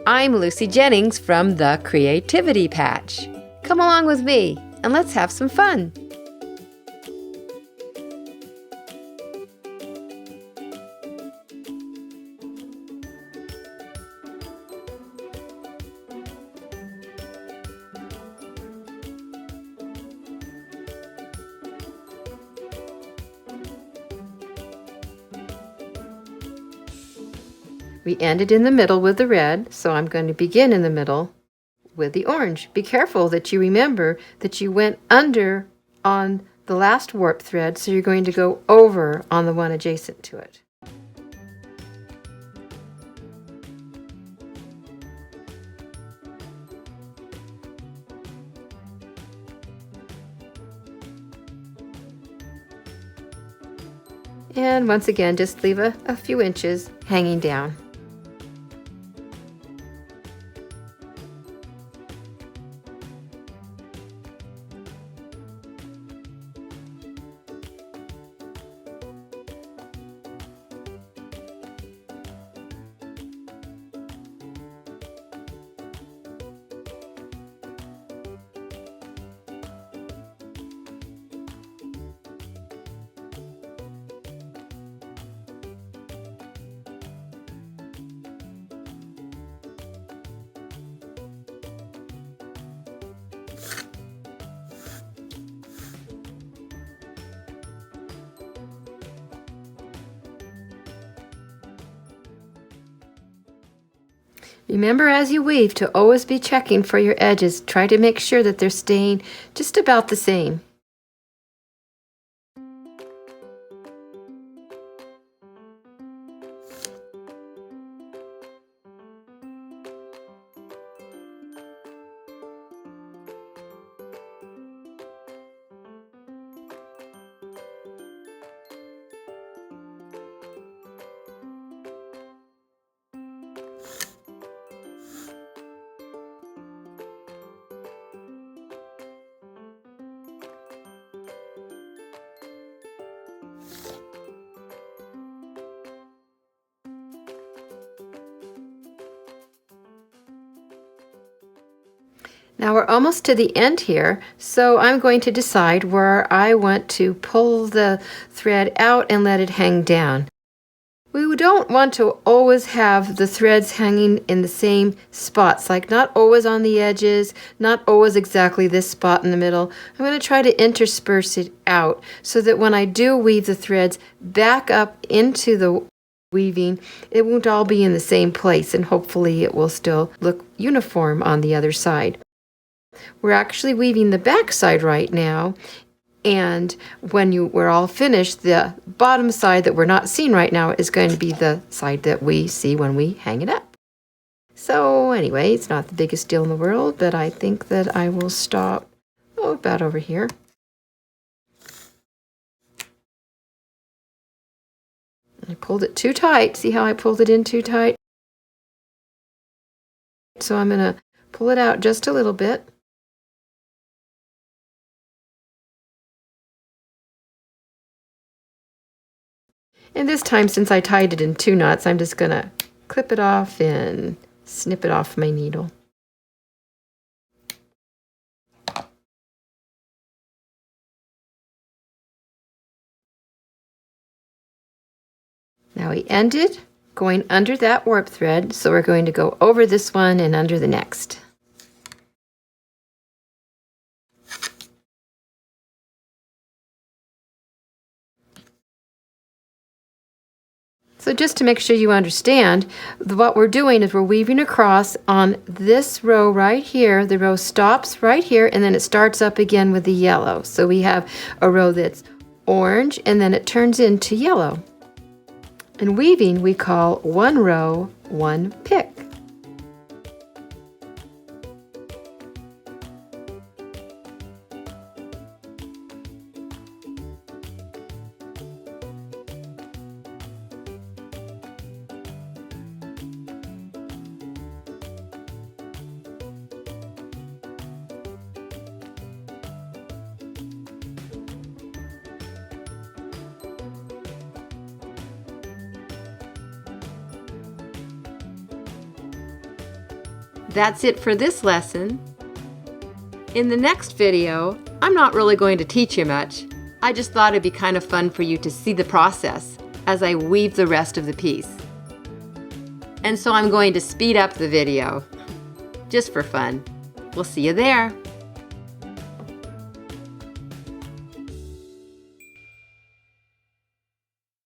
I'm Lucy Jennings from the Creativity Patch. Come along with me and let's have some fun. We ended in the middle with the red, so I'm going to begin in the middle with the orange. Be careful that you remember that you went under on the last warp thread, so you're going to go over on the one adjacent to it. And once again, just leave a few inches hanging down. Remember as you weave to always be checking for your edges. Try to make sure that they're staying just about the same. Now we're almost to the end here, so I'm going to decide where I want to pull the thread out and let it hang down. We don't want to always have the threads hanging in the same spots, like not always on the edges, not always exactly this spot in the middle. I'm going to try to intersperse it out so that when I do weave the threads back up into the weaving, it won't all be in the same place, and hopefully it will still look uniform on the other side. We're actually weaving the back side right now, and when we're all finished, the bottom side that we're not seeing right now is going to be the side that we see when we hang it up. So anyway, it's not the biggest deal in the world, but I think that I will stop about over here. I pulled it too tight. See how I pulled it in too tight? So I'm going to pull it out just a little bit. And this time, since I tied it in 2 knots, I'm just going to clip it off and snip it off my needle. Now we ended going under that warp thread, so we're going to go over this one and under the next. So just to make sure you understand, what we're doing is we're weaving across on this row right here. The row stops right here, and then it starts up again with the yellow. So we have a row that's orange, and then it turns into yellow. In weaving, we call one row one pick. That's it for this lesson. In the next video, I'm not really going to teach you much. I just thought it'd be kind of fun for you to see the process as I weave the rest of the piece. And so I'm going to speed up the video, just for fun. We'll see you there.